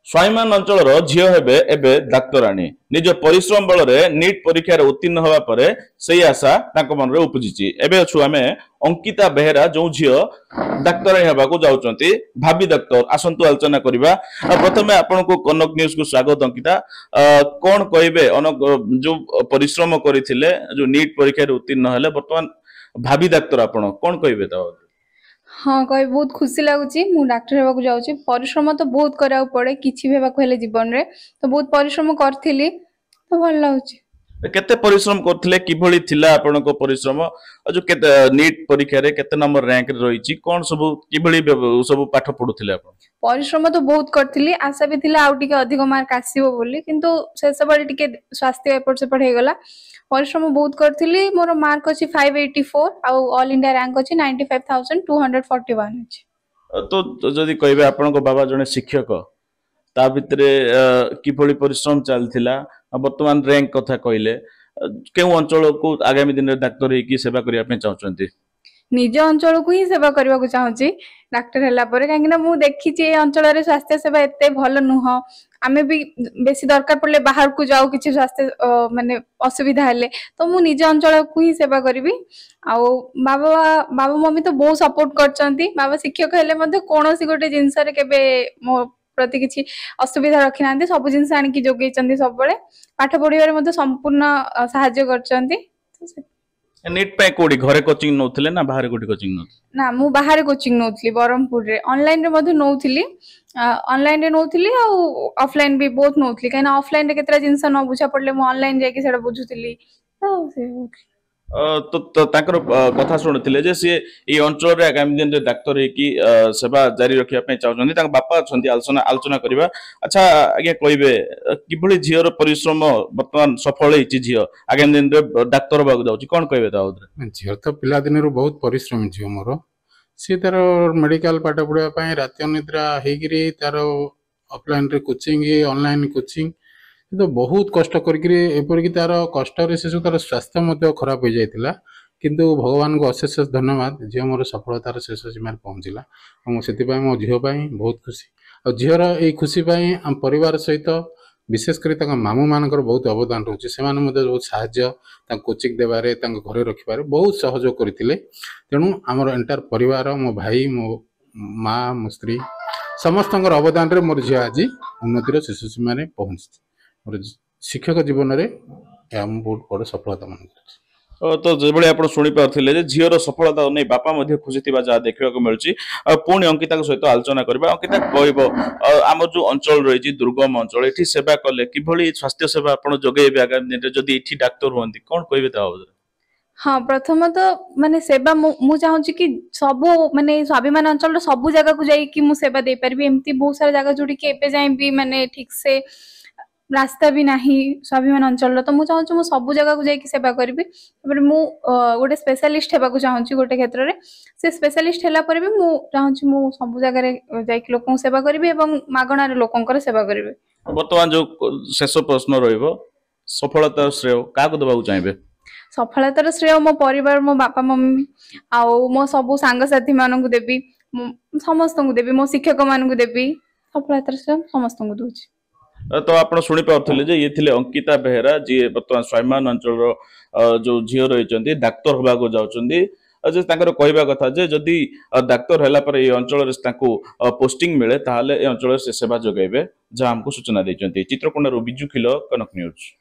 स्वाईमान अंचल झील हेबे एबे डाक्तराणी निज परिश्रम बल नीट परीक्षा उत्तीर्ण हवा परे सही आशा मन में उपजिची एबे अछु आमे अंकिता बेहेरा जो झील डाक्तराणी हवा को जाउचंती भाभी डाक्तर आसंतु आलोचना करबा। प्रथमे आपन को कनक न्यूज को स्वागत। अंकिता कौन कहबे जो परिश्रम करथिले जो नीट परीक्षा उत्तीर्ण हेले वर्तमान भाभी डाक्तर आपन कौन कहबे त? हाँ कह बहुत खुशी लगुच मु डाक्टर होगा जाऊँगी। परिश्रम तो बहुत करा पड़े किसी भी हेल्ले जीवन में तो बहुत परिश्रम करी तो भल लगुच। केते परिश्रम करथिले किभली थिला आपनको परिश्रम जो केते नीट परीक्षा रे केते नंबर रैंक रहिछि कोन सब किभली सब पाठ पढुथिले आपण? परिश्रम तो बहुत करथिली आशा भी थिला आउ टिके अधिक मार्क आसीबो बोली किंतु शेष बारे टिके स्वास्थ्य एपट सेपट हे गला। परिश्रम बहुत करथिली मोर मार्क अछि 584 आउ ऑल इंडिया रैंक अछि 95241 अछि। तो जदि कहबे आपनको बाबा जने शिक्षक ता भितरे किभली परिश्रम चलथिला वर्तमान रैंक कथा कहले केउ अंचल को आगामी दिन में डाक्टर ही सेवा करिया पे चाहउचंती? निज अंचल को ही सेवा करबा को चाहूची डाक्टर हला परे काहेकि मु देखि जे अंचल रे स्वास्थ्य सेवा एते भल नुह। आमे भी बेसी दरकार पड़ले बाहर को जाऊ किछि स्वास्थ्य माने असुविधा हेले तो मु निज अंचल को ही सेवा करबी। आउ बाबा बाबा मम्मी तो बहुत सपोर्ट करचंती। बाबा शिक्षक हेले मध्ये कोनोसी गोटे जिंस रे केबे मो प्रति किछि असुविधा रखि नांती सब जिंस आनि कि जोगै चंदी सब बळे पाठ पढिबारे मध्ये संपूर्ण सहाय्य करचंती। नीट पे कोडी घरे कोचिंग नउथिले ना बाहर कोडी कोचिंग नउथिले? ना मु बाहर कोचिंग नउथली बरमपुर रे ऑनलाइन रे मध्ये नउथली। ऑनलाइन रे नउथली आ ऑफलाइन भी बहुत नउथली काइना ऑफलाइन रे केतरा जिंस न बुझा पड़ले मु ऑनलाइन जाय कि सेडा बुझुथली तो से तो ताकर कथा शुणुथिले जे से ई अंचल रे आगामी दिन रे डाक्टर हे कि सेवा जारी रखिया पे चाहउछन्ती ताक बापा छन्ती आलोचना करबा। अच्छा आगे कहबे किभली झियर परिश्रम वर्तमान सफल हेछि झियो आगामी दिन रे डाक्टर बागु जाउछि कोन कहबे ता उधर? झियर तो पिला दिन रो बहुत परिश्रम झियो मोर सी तार मेडिकल पाठ पढ़ा पई राति अनिद्रा हेगिरी तार ऑफलाइन रे कोचिंग ऑनलाइन कोचिंग तो बहुत कष्ट करपर तार कष्ट से तार स्वास्थ्य खराब हो जाता किंतु भगवान को अशेष धन्यवाद झील मोर सफलतार शेष सीमार पहुँचला और मो झील बहुत खुशी और झीर ये खुशी आम परिवार सहित विशेषकर मामू मान बहुत अवदान रोचे से बहुत साहाय्य कोचिंग देवारे घरे रखिबारे बहुत सहयोग करते तेणु आमर एंटायर परिवार मो भाई मो माँ मो स्त्री समस्त अवदान रे मोर झील आज उन्नतिर शीर्ष सीमा पहुँची मोर शिक्षक जीवन में बहुत बड़ सफलता मान। तो जो आप शुणी पारे झीर सफलता नहीं बापा खुशी थी जहाँ देखा मिलूँ पुणी अंकिता सहित आलोचना करबा। अंकिता कह आम जो अंचल रही दुर्गम अंचल ये सेवा कले कि स्वास्थ्य सेवा आप जोगे आगामी दिन जदि ये डाक्तर हमें कौन कहे? हाँ प्रथम तो माने सेवा मु चाहूँ कि सब माने स्वाभिमान अंचल सब जगह को जाइए मु सेवा दे पारि एमती बहुत सारा जगह जोड़ी के एबे जाए भी माने ठीक से रास्ता भी नहीं स्वाभिमान अंचल तो मुझे चाहूँ सब जगह को जाकि सेवा करी मु गोटे स्पेशलिस्ट हेबा को चाहूँ गोटे क्षेत्र में से स्पेशलिस्ट हैला पर भी मु चाहूँ मु सब जगह जाकि लोक सेवा करी मागणार लोकंकर सेवा करी। वर्तमान जो शेष प्रश्न रहिबो सफलता श्रेय का को देबा चाहिए? सफलतार श्रेय मो परिवार मो बापा मम्मी आउ मो सब सांगसाथी मान को देवी समस्त को देवी मो शिक्षक मान को देवी सफलतार श्रेय समस्त को दूची। तो आप शुणी पारे ये थे अंकिता बेहेरा जी बर्तमान स्वाभिमान अंचल जो झील रही डाक्तर हवा को जाउछन्ती कहवा कथा जे जदि डाक्तर हैला पर ये अंचल पोस्टिंग मिले ताहले ए अंचल से सेवा जोगाइबे जहाँ हमको सूचना देइछन्ती। चित्रकोंडारू बिजु खिल, कनक न्यूज।